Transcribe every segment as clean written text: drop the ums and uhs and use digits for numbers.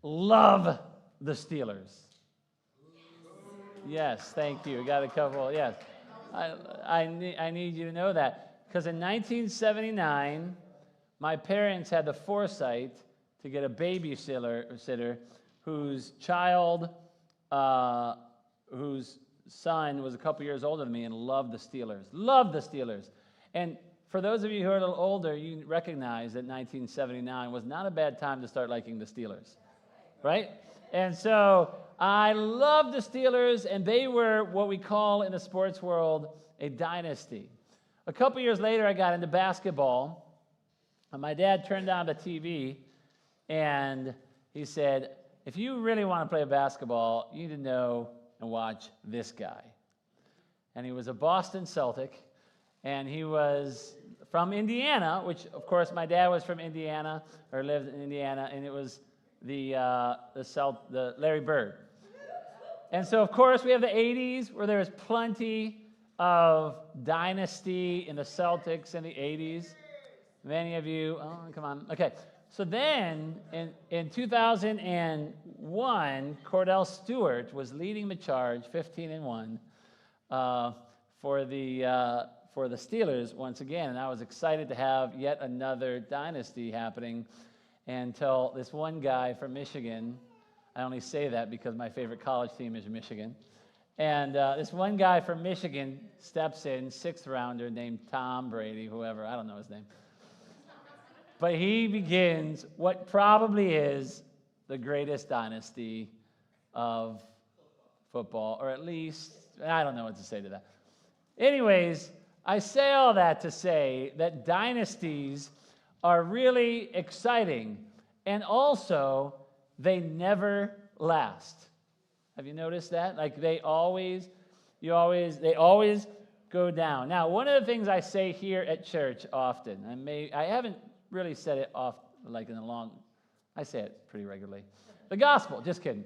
love the Steelers. Yes, thank you. Got a couple, yes. I need you to know that. Because in 1979, my parents had the foresight to get a babysitter whose son was a couple years older than me and loved the Steelers. Loved the Steelers. And for those of you who are a little older, you recognize that 1979 was not a bad time to start liking the Steelers, right? And so I loved the Steelers, and they were what we call in the sports world a dynasty. A couple years later, I got into basketball, and my dad turned on the TV, and he said, if you really want to play basketball, you need to know and watch this guy. And he was a Boston Celtic, and he was from Indiana, which, of course, my dad was from Indiana, or lived in Indiana, and it was the Larry Bird. And so, of course, we have the 80s, where there was plenty of dynasty in the Celtics in the 80s. Many of you, oh, come on. Okay, so then in 2001, Cordell Stewart was leading the charge, 15-1, for the Steelers once again. And I was excited to have yet another dynasty happening until this one guy from Michigan, I only say that because my favorite college team is Michigan. And this one guy from Michigan steps in, sixth rounder named Tom Brady, whoever, I don't know his name. But he begins what probably is the greatest dynasty of football, or at least, I don't know what to say to that. Anyways, I say all that to say that dynasties are really exciting, and also they never last. Have you noticed that? Like they always go down. Now, one of the things I say here at church often, I haven't really said it off like in a long, I say it pretty regularly. The gospel, just kidding,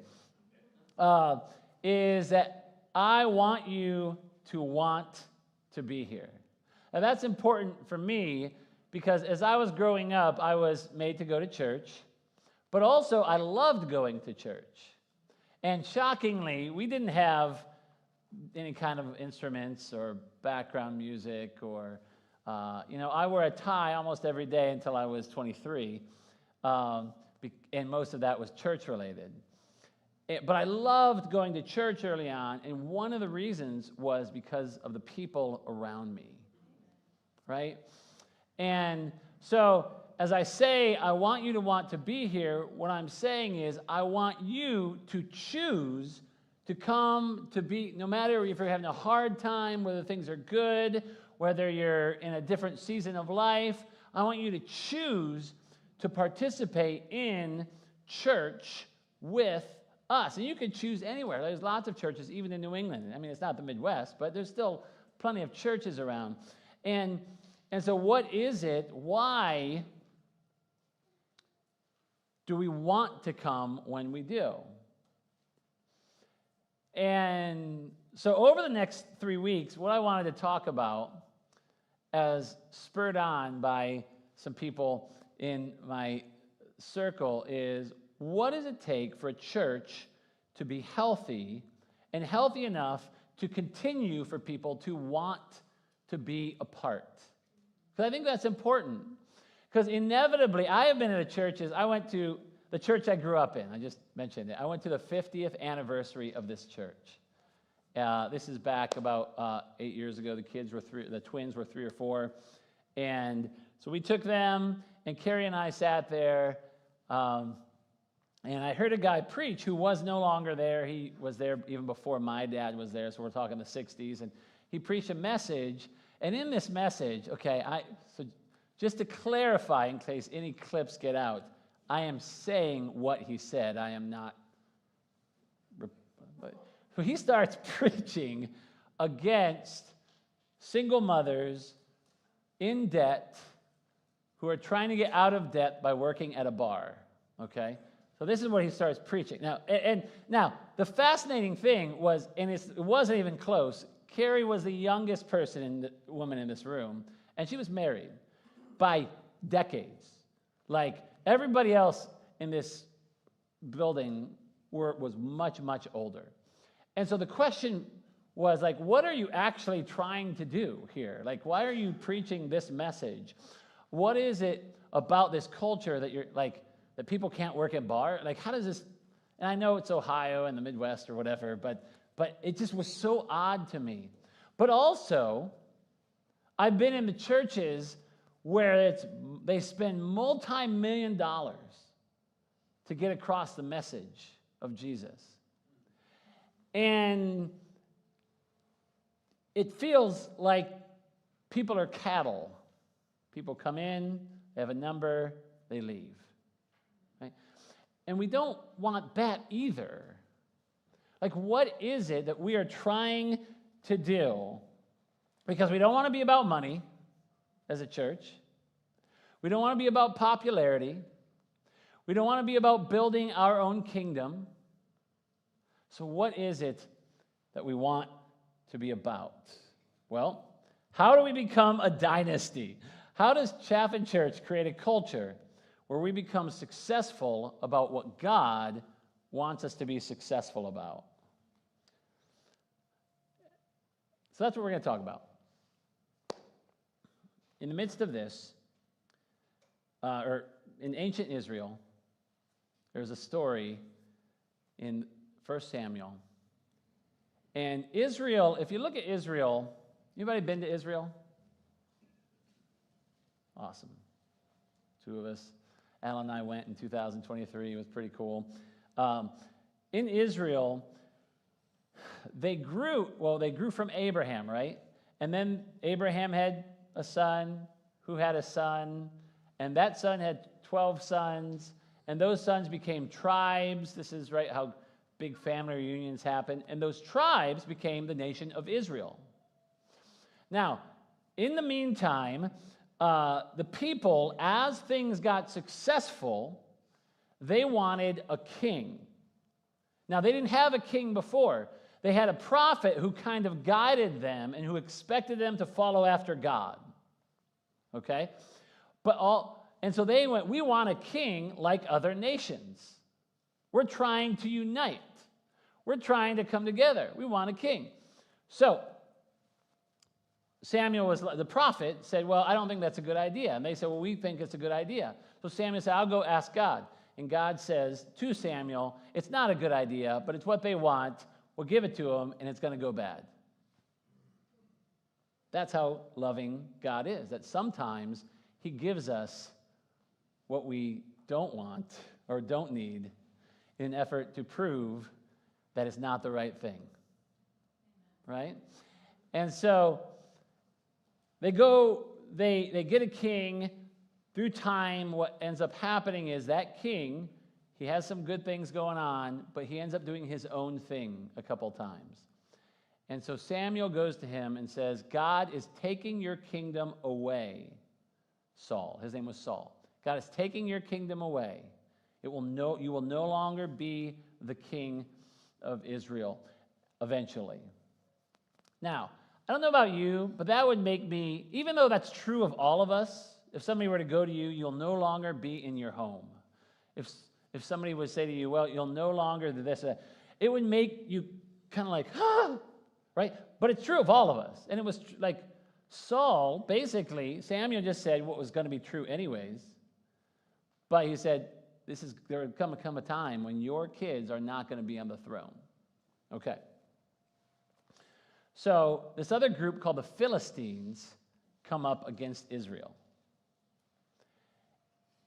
is that I want you to want to be here. And that's important for me because as I was growing up, I was made to go to church, but also I loved going to church. And shockingly, we didn't have any kind of instruments or background music or, I wore a tie almost every day until I was 23, and most of that was church-related. But I loved going to church early on, and one of the reasons was because of the people around me, right? And so as I say, I want you to want to be here, what I'm saying is I want you to choose to come to be, no matter if you're having a hard time, whether things are good, whether you're in a different season of life, I want you to choose to participate in church with us. And you can choose anywhere. There's lots of churches, even in New England. I mean, it's not the Midwest, but there's still plenty of churches around. And so what is it? Why do we want to come when we do? And so over the next 3 weeks, what I wanted to talk about, as spurred on by some people in my circle, is what does it take for a church to be healthy and healthy enough to continue for people to want to be a part? Because I think that's important. Because inevitably, I have been in the churches, I went to the church I grew up in. I just mentioned it. I went to the 50th anniversary of this church. This is back about 8 years ago. The twins were 3 or 4. And so we took them, and Carrie and I sat there, and I heard a guy preach who was no longer there. He was there even before my dad was there, so we're talking the 60s. And he preached a message, and in this message, so just to clarify in case any clips get out, I am saying what he said. I am not. So he starts preaching against single mothers in debt who are trying to get out of debt by working at a bar, okay? So this is what he starts preaching. Now, the fascinating thing was, and it wasn't even close, Carrie was the youngest woman in this room, and she was married by decades. Like, everybody else in this building was much, much older. And so the question was like, what are you actually trying to do here? Like, why are you preaching this message? What is it about this culture that you're like, that people can't work at bar? Like, how does this, and I know it's Ohio and the Midwest or whatever, but it just was so odd to me. But also, I've been in the churches where they spend multi-million dollars to get across the message of Jesus. And it feels like people are cattle. People come in, they have a number, they leave. Right? And we don't want that either. Like, what is it that we are trying to do? Because we don't want to be about money as a church. We don't want to be about popularity. We don't want to be about building our own kingdom. So what is it that we want to be about? Well, how do we become a dynasty? How does Chaffin Church create a culture where we become successful about what God wants us to be successful about? So that's what we're going to talk about. In the midst of this, or in ancient Israel, there's a story in 1 Samuel. And Israel, if you look at Israel, anybody been to Israel? Awesome. Two of us. Alan and I went in 2023. It was pretty cool. In Israel, they grew from Abraham, right? And then Abraham had a son who had a son, and that son had 12 sons, and those sons became tribes. This is right how big family reunions happen, and those tribes became the nation of Israel. Now, in the meantime, the people, as things got successful, they wanted a king. Now, they didn't have a king before. They had a prophet who kind of guided them and who expected them to follow after God. Okay? And so they went, we want a king like other nations. We're trying to unite. We're trying to come together. We want a king. So Samuel the prophet said, well, I don't think that's a good idea. And they said, well, we think it's a good idea. So Samuel said, I'll go ask God. And God says to Samuel, it's not a good idea, but it's what they want. We'll give it to them, and it's going to go bad. That's how loving God is, that sometimes he gives us what we don't want or don't need in an effort to prove that it's not the right thing, right? And so they get a king. Through time, what ends up happening is that king, he has some good things going on, but he ends up doing his own thing a couple times. And so Samuel goes to him and says, God is taking your kingdom away, Saul. His name was Saul. God is taking your kingdom away. You will no longer be the king of Israel eventually. Now, I don't know about you, but that would make me, even though that's true of all of us, if somebody were to go to you, you'll no longer be in your home. If somebody would say to you, well, you'll no longer do this, it would make you kind of like, right? But it's true of all of us. And it was like Saul, basically, Samuel just said what was going to be true anyways. But he said, there would come a time when your kids are not going to be on the throne. Okay. So this other group called the Philistines come up against Israel.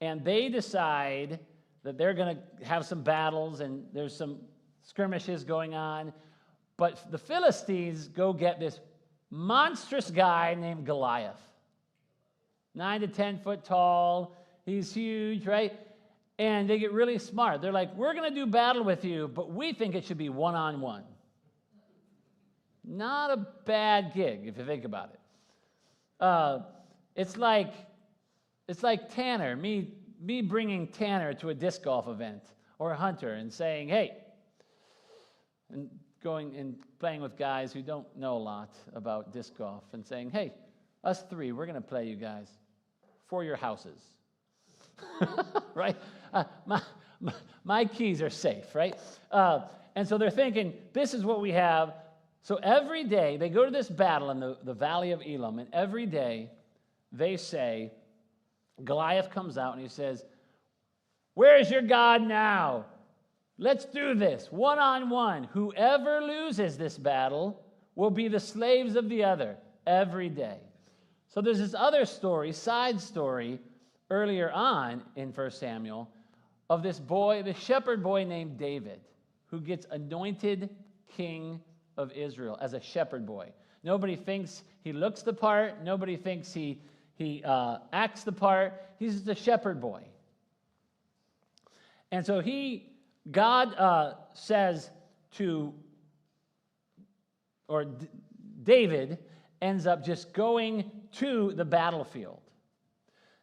And they decide that they're going to have some battles, and there's some skirmishes going on. But the Philistines go get this monstrous guy named Goliath. 9 to 10 foot tall. He's huge, right? And they get really smart. They're like, we're going to do battle with you, but we think it should be one-on-one. Not a bad gig, if you think about it. It's like Tanner, me bringing Tanner to a disc golf event or a Hunter and saying, hey, and going and playing with guys who don't know a lot about disc golf and saying, hey, us three, we're going to play you guys for your houses. Right? My keys are safe, right? And so they're thinking, this is what we have. So every day, they go to this battle in the valley of Elam, and every day they say, Goliath comes out and he says, where is your God now? Let's do this, one-on-one. Whoever loses this battle will be the slaves of the other every day. So there's this other story, side story, earlier on in 1 Samuel, of this boy, this shepherd boy named David, who gets anointed king of Israel as a shepherd boy. Nobody thinks he looks the part. Nobody thinks he acts the part. He's just a shepherd boy. And so God says to, or David ends up just going to the battlefield.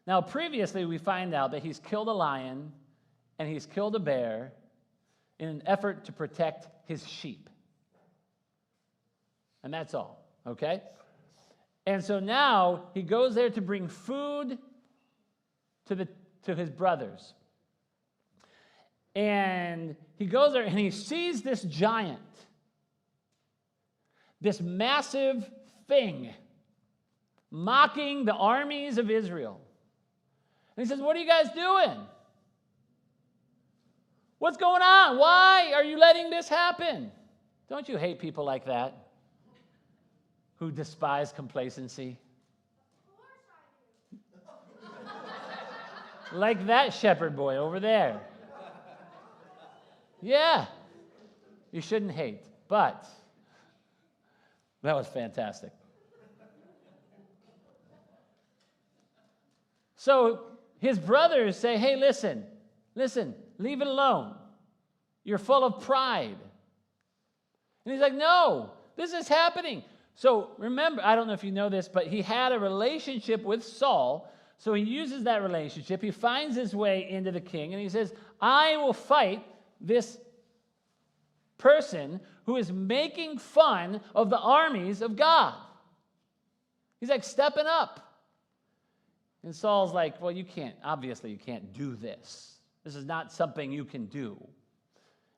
Now, previously, we find out that he's killed a lion and he's killed a bear in an effort to protect his sheep. And that's all, okay? And so now he goes there to bring food to his brothers. And he goes there and he sees this giant, this massive thing, mocking the armies of Israel. And he says, what are you guys doing? What's going on? Why are you letting this happen? Don't you hate people like that who despise complacency? Like that shepherd boy over there. Yeah, you shouldn't hate, but that was fantastic. So his brothers say, hey, listen, leave it alone. You're full of pride. And he's like, no, this is happening. So remember, I don't know if you know this, but he had a relationship with Saul. So he uses that relationship. He finds his way into the king, and he says, I will fight this person who is making fun of the armies of God. He's like stepping up. And Saul's like, well, obviously you can't do this. This is not something you can do. And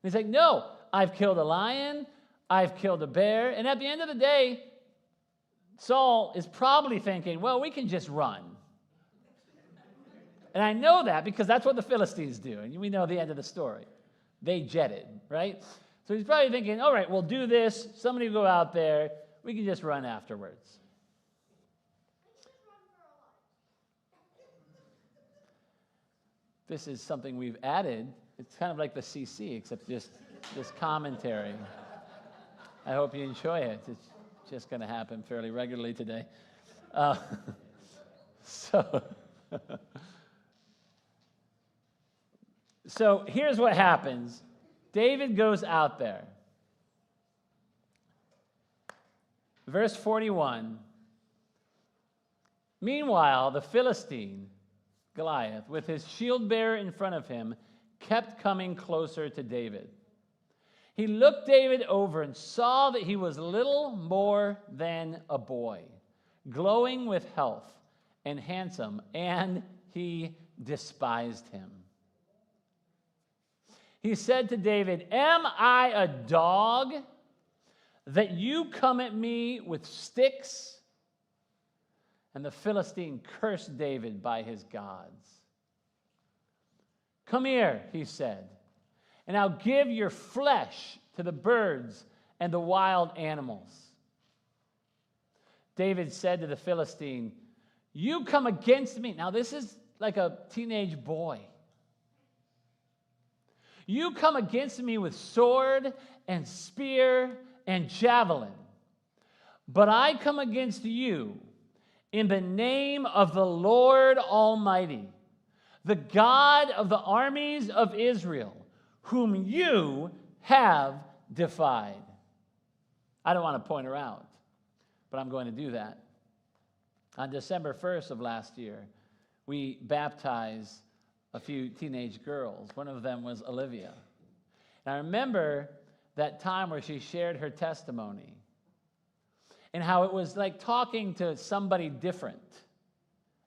he's like, no, I've killed a lion, I've killed a bear, and at the end of the day, Saul is probably thinking, well, we can just run. And I know that because that's what the Philistines do, and we know the end of the story. They jetted, right? So he's probably thinking, all right, we'll do this. Somebody will go out there. We can just run afterwards. This is something we've added. It's kind of like the CC, except just this commentary. I hope you enjoy it. It's just going to happen fairly regularly today. So here's what happens. David goes out there. Verse 41. Meanwhile, the Philistine, Goliath, with his shield bearer in front of him, kept coming closer to David. He looked David over and saw that he was little more than a boy, glowing with health and handsome, and he despised him. He said to David, am I a dog that you come at me with sticks? And the Philistine cursed David by his gods. Come here, he said, and I'll give your flesh to the birds and the wild animals. David said to the Philistine, you come against me. Now this is like a teenage boy. You come against me with sword and spear and javelin, but I come against you in the name of the Lord Almighty, the God of the armies of Israel, whom you have defied. I don't want to point her out, but I'm going to do that. On December 1st of last year, we baptized a few teenage girls. One of them was Olivia. And I remember that time where she shared her testimony and how it was like talking to somebody different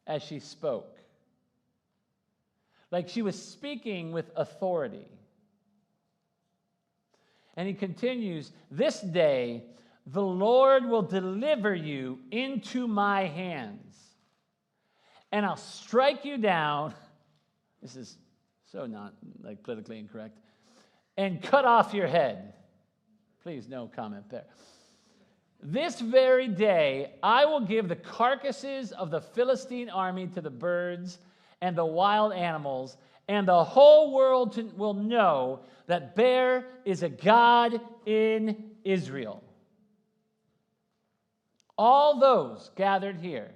as she spoke. Like she was speaking with authority. And he continues, "This day the Lord will deliver you into my hands, and I'll strike you down." This is so not like politically incorrect. "And cut off your head." Please, no comment there. "This very day I will give the carcasses of the Philistine army to the birds and the wild animals, and the whole world will know that there is a God in Israel. All those gathered here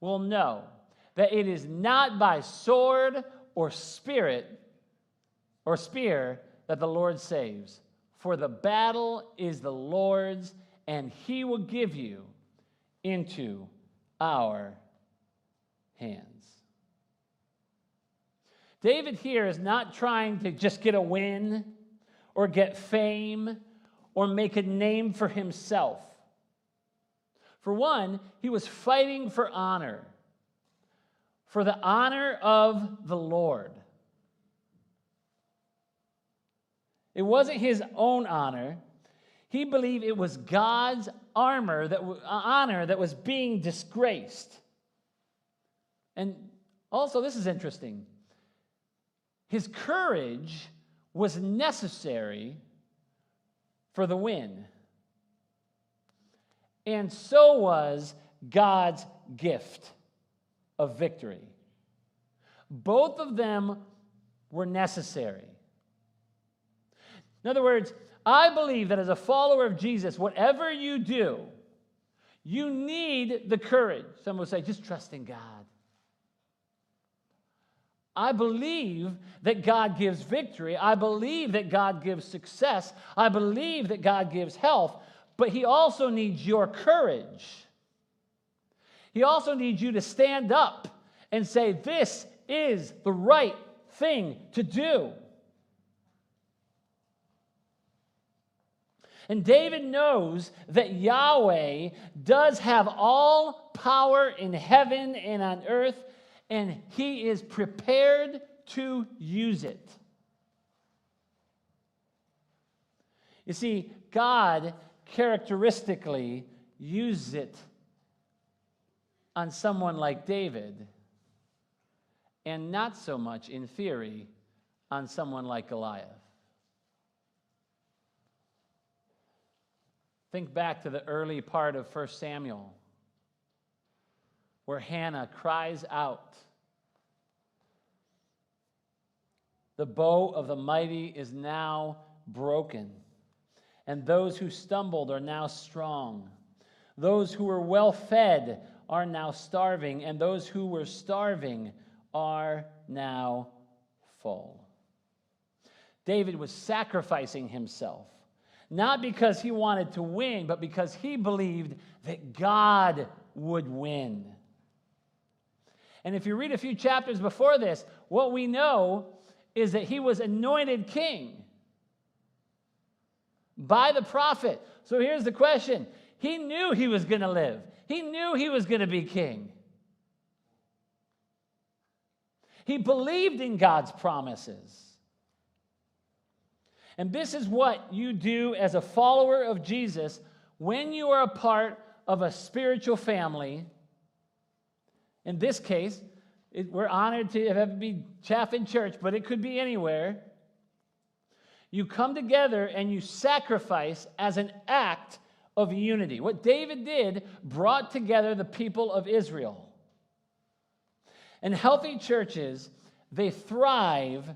will know that it is not by sword or spear that the Lord saves, for the battle is the Lord's, and he will give you into our hands." David here is not trying to just get a win or get fame or make a name for himself. For one, he was fighting for honor, for the honor of the Lord. It wasn't his own honor. He believed it was God's honor that was being disgraced. And also, this is interesting. His courage was necessary for the win. And so was God's gift of victory. Both of them were necessary. In other words, I believe that as a follower of Jesus, whatever you do, you need the courage. Some will say, just trust in God. I believe that God gives victory. I believe that God gives success. I believe that God gives health. But he also needs your courage. He also needs you to stand up and say, this is the right thing to do. And David knows that Yahweh does have all power in heaven and on earth, and he is prepared to use it. You see, God characteristically uses it on someone like David, and not so much, in theory, on someone like Goliath. Think back to the early part of 1 Samuel, where Hannah cries out, "The bow of the mighty is now broken, and those who stumbled are now strong. Those who were well fed are now starving, and those who were starving are now full." David was sacrificing himself, not because he wanted to win, but because he believed that God would win. And if you read a few chapters before this, what we know is that he was anointed king by the prophet. So here's the question. He knew he was going to live. He knew he was going to be king. He believed in God's promises. And this is what you do as a follower of Jesus when you are a part of a spiritual family. In this case, we're honored to have it be Chaffin Church, but it could be anywhere. You come together and you sacrifice as an act of unity. What David did brought together the people of Israel. And healthy churches, they thrive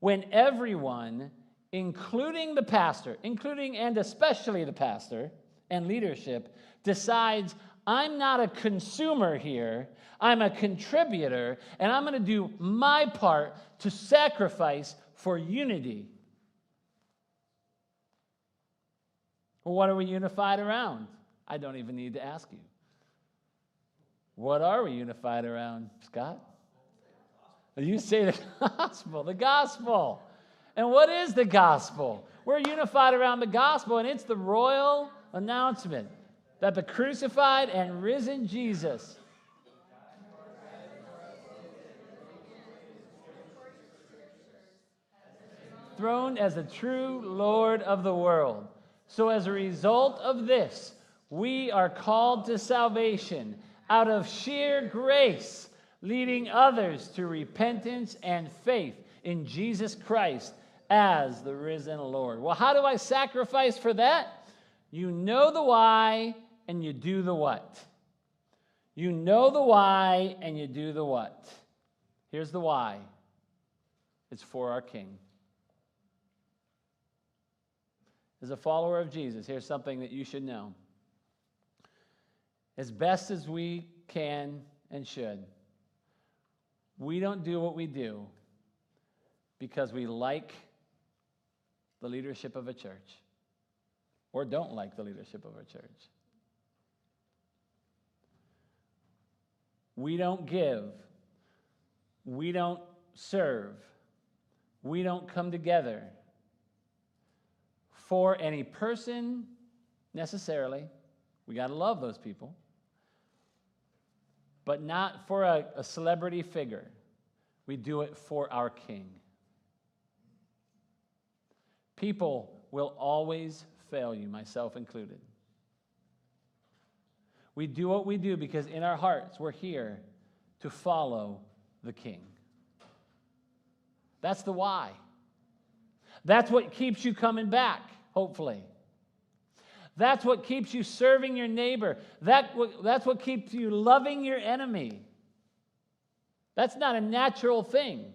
when everyone, including the pastor, including and especially the pastor and leadership, decides, I'm not a consumer here, I'm a contributor, and I'm going to do my part to sacrifice for unity. Well, what are we unified around? I don't even need to ask you. What are we unified around, Scott? You say the gospel, the gospel. And what is the gospel? We're unified around the gospel, and it's the royal announcement that the crucified and risen Jesus enthroned as the true Lord of the world. So as a result of this, we are called to salvation out of sheer grace, leading others to repentance and faith in Jesus Christ as the risen Lord. Well, how do I sacrifice for that? You know the why and you do the what. You know the why and you do the what. Here's the why. It's for our King. As a follower of Jesus, here's something that you should know. As best as we can and should, we don't do what we do because we like the leadership of a church or don't like the leadership of a church. We don't give. We don't serve. We don't come together for any person necessarily. We got to love those people. But not for a celebrity figure. We do it for our King. People will always fail you, myself included. We do what we do because in our hearts we're here to follow the King. That's the why. That's what keeps you coming back, hopefully. That's what keeps you serving your neighbor. That's what keeps you loving your enemy. That's not a natural thing.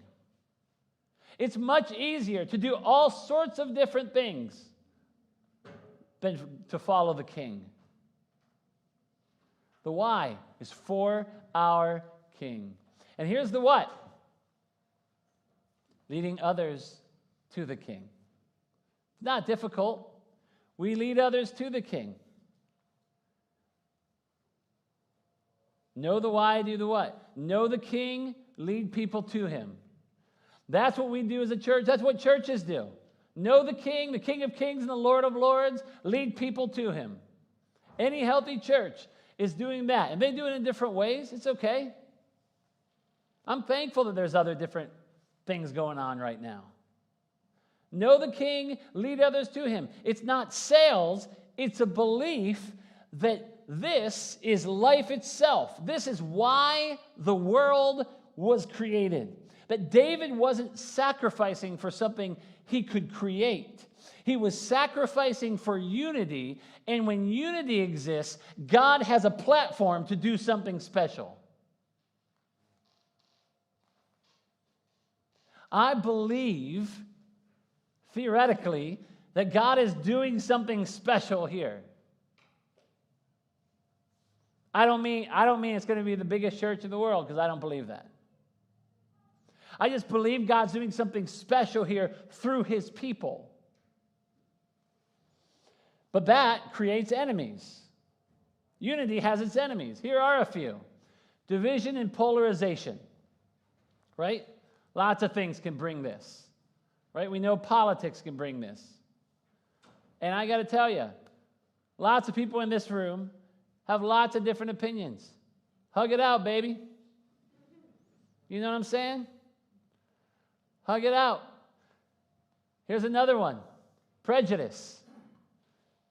It's much easier to do all sorts of different things than to follow the King. The why is for our King. And here's the what. Leading others to the King. It's not difficult. We lead others to the King. Know the why, do the what. Know the King, lead people to him. That's what we do as a church. That's what churches do. Know the King of Kings and the Lord of Lords, lead people to him. Any healthy church is doing that. And they do it in different ways. It's okay. I'm thankful that there's other different things going on right now. Know the King, lead others to him. It's not sales, it's a belief that this is life itself. This is why the world was created. That David wasn't sacrificing for something he could create. He was sacrificing for unity, and when unity exists, God has a platform to do something special. I believe, theoretically, that God is doing something special here. I don't mean it's going to be the biggest church in the world, because I don't believe that. I just believe God's doing something special here through his people. But that creates enemies. Unity has its enemies. Here are a few. Division and polarization. Right? Lots of things can bring this. Right? We know politics can bring this. And I got to tell you, lots of people in this room have lots of different opinions. Hug it out, baby. You know what I'm saying? Hug it out. Here's another one. Prejudice.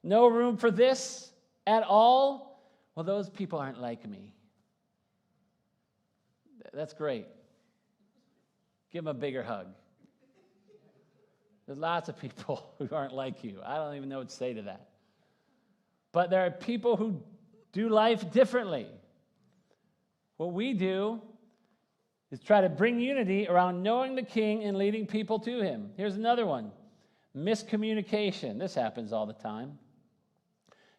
No room for this at all? Well, those people aren't like me. That's great. Give them a bigger hug. There's lots of people who aren't like you. I don't even know what to say to that. But there are people who do life differently. What we do is try to bring unity around knowing the King and leading people to him. Here's another one. Miscommunication. This happens all the time.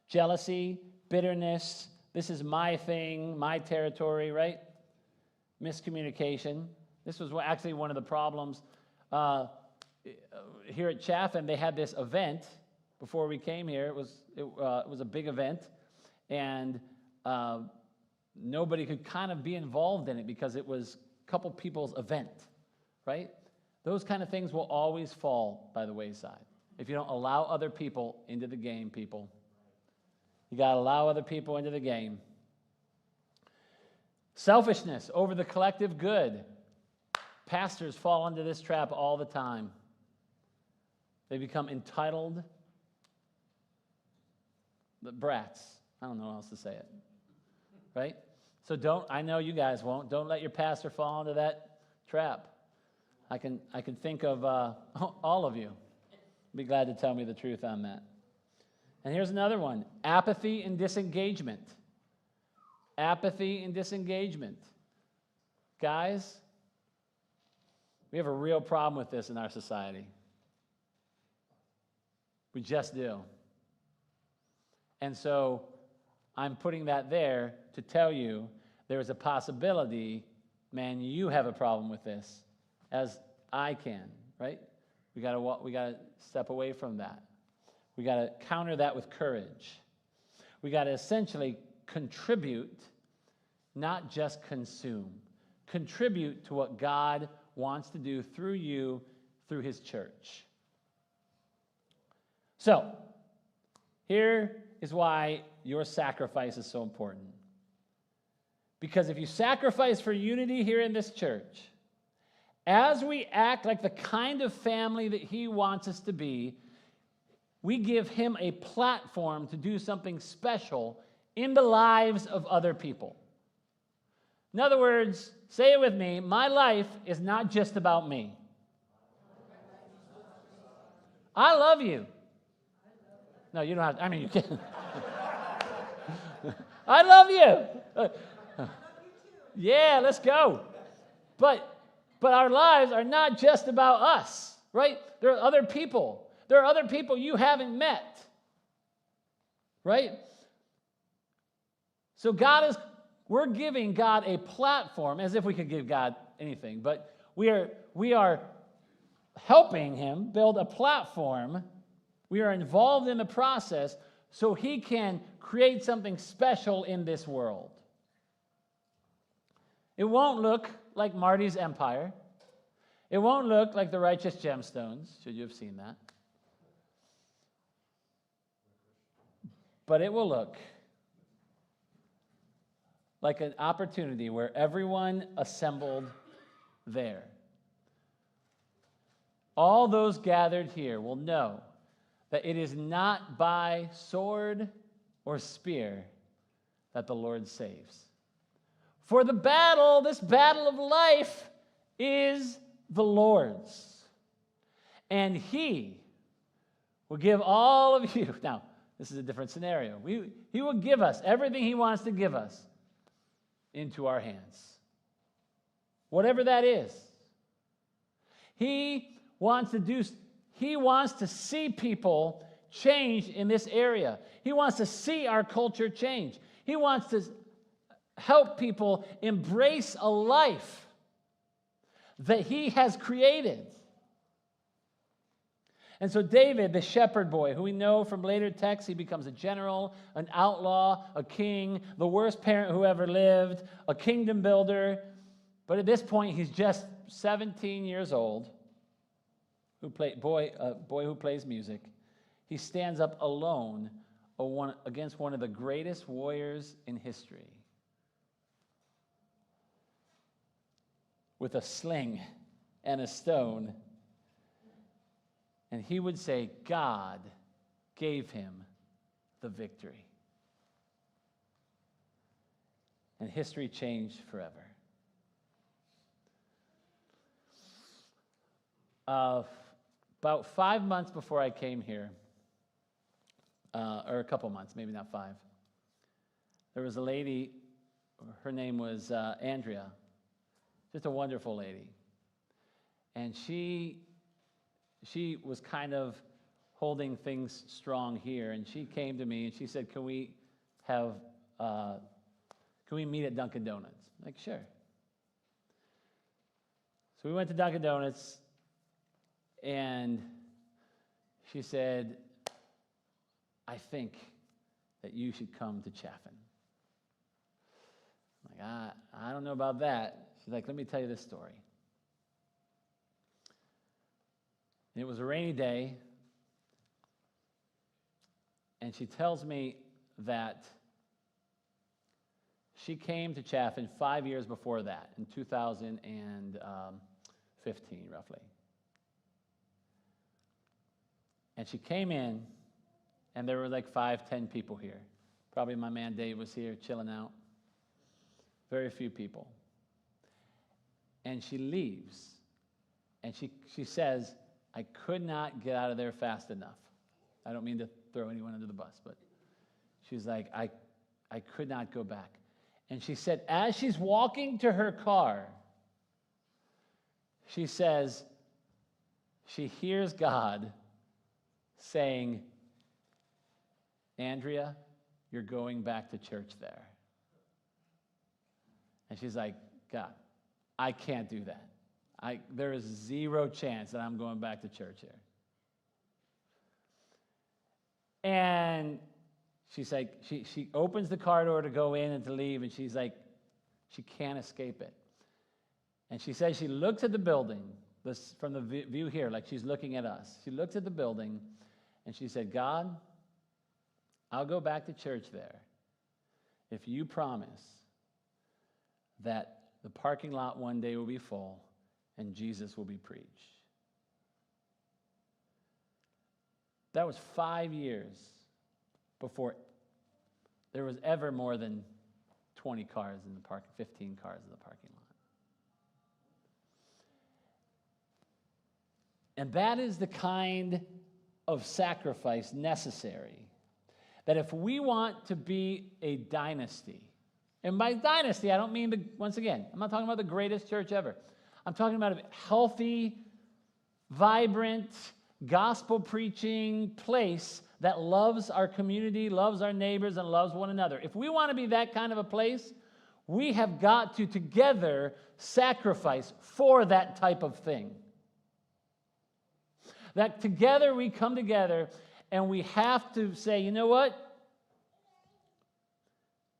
Jealousy, bitterness. This is my thing, my territory, right? Miscommunication. This was actually one of the problems here at Chaffin. They had this event before we came here. It was a big event, and nobody could kind of be involved in it because it was a couple people's event, right? Those kind of things will always fall by the wayside if you don't allow other people into the game, people. You got to allow other people into the game. Selfishness over the collective good. Pastors fall into this trap all the time. They become entitled brats. I don't know how else to say it. Right? So I know you guys won't. Don't let your pastor fall into that trap. I can think of all of you. Be glad to tell me the truth on that. And here's another one. Apathy and disengagement. Apathy and disengagement. Guys, we have a real problem with this in our society. We just do. And so I'm putting that there to tell you there is a possibility, man, you have a problem with this, as I can, right? We got to step away from that. We got to counter that with courage. We got to essentially contribute, not just consume. Contribute to what God wants to do through you, through his church. So, here is why your sacrifice is so important. Because if you sacrifice for unity here in this church, as we act like the kind of family that he wants us to be, we give him a platform to do something special in the lives of other people. In other words, say it with me, my life is not just about me. I love you. No, you don't have to. I mean, you can. I love you. Yeah, let's go. But our lives are not just about us, right? There are other people. There are other people you haven't met, right? So we're giving God a platform, as if we could give God anything, but we are helping him build a platform. We are involved in the process so he can create something special in this world. It won't look like Marty's empire. It won't look like the Righteous Gemstones, should you have seen that. But it will look like an opportunity where everyone assembled there. All those gathered here will know that it is not by sword or spear that the Lord saves. For the battle, this battle of life, is the Lord's. And he will give all of you, now, this is a different scenario. He will give us everything he wants to give us into our hands. Whatever that is. He wants to see people change in this area. He wants to see our culture change. He wants to help people embrace a life that he has created. And so David, the shepherd boy, who we know from later texts, he becomes a general, an outlaw, a king, the worst parent who ever lived, a kingdom builder. But at this point, he's just 17 years old, a boy who plays music. He stands up alone against one of the greatest warriors in history, with a sling and a stone. And he would say, God gave him the victory. And history changed forever. About 5 months before I came here, or a couple months, maybe not 5, there was a lady, her name was Andrea, just a wonderful lady. And she was kind of holding things strong here, and she came to me and she said, can we meet at Dunkin' Donuts? I'm like, sure. So we went to Dunkin' Donuts, and she said, I think that you should come to Chaffin. I'm like, I don't know about that. She's like, let me tell you this story. And it was a rainy day, and she tells me that she came to Chaffin 5 years before that, in 2015, roughly. And she came in, and there were like 5, 10 people here. Probably my man Dave was here chilling out. Very few people. And she leaves, and she says, I could not get out of there fast enough. I don't mean to throw anyone under the bus, but she's like, I could not go back. And she said, as she's walking to her car, she says, she hears God saying, Andrea, you're going back to church there. And she's like, God, I can't do that. There is zero chance that I'm going back to church here. And she's like, she opens the car door to go in and to leave, and she's like, she can't escape it. And she says she looks at the building, from the view here, like she's looking at us. She looks at the building, and she said, God, I'll go back to church there if you promise that the parking lot one day will be full and Jesus will be preached. That was 5 years before there was ever more than 20 cars in the park, 15 cars in the parking lot. And that is the kind of sacrifice necessary that if we want to be a dynasty, and by dynasty, I don't mean, once again, I'm not talking about the greatest church ever. I'm talking about a healthy, vibrant, gospel-preaching place that loves our community, loves our neighbors, and loves one another. If we want to be that kind of a place, we have got to together sacrifice for that type of thing. That together we come together and we have to say, you know what?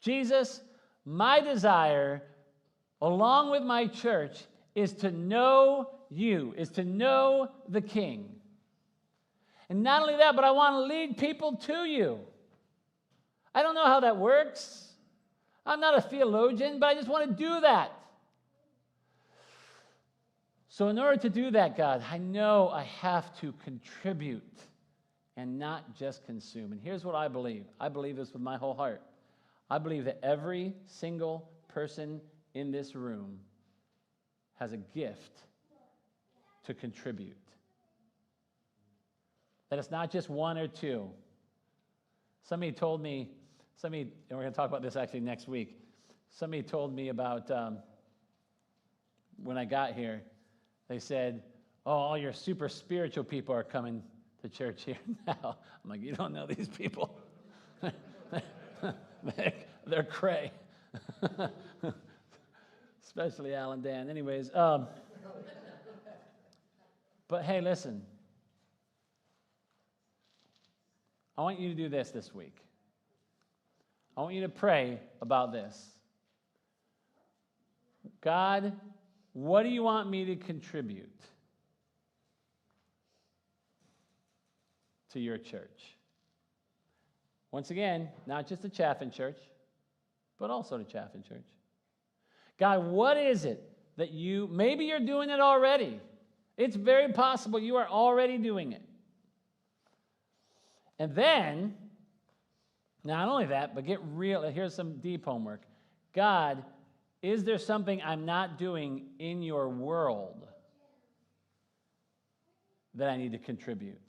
Jesus, my desire, along with my church, is to know you, is to know the King. And not only that, but I want to lead people to you. I don't know how that works. I'm not a theologian, but I just want to do that. So in order to do that, God, I know I have to contribute and not just consume. And here's what I believe. I believe this with my whole heart. I believe that every single person in this room has a gift to contribute. That it's not just one or two. Somebody told me, and we're going to talk about this actually next week. Somebody told me about when I got here, they said, oh, all your super spiritual people are coming to church here now. I'm like, you don't know these people. They're cray. Especially Al and Dan. Anyways, but hey, listen. I want you to do this week. I want you to pray about this. God, what do you want me to contribute to your church? Once again, not just the Chaffin Church, but also the Chaffin Church. God, what is it that maybe you're doing it already. It's very possible you are already doing it. And then, not only that, but get real. Here's some deep homework. God, is there something I'm not doing in your world that I need to contribute?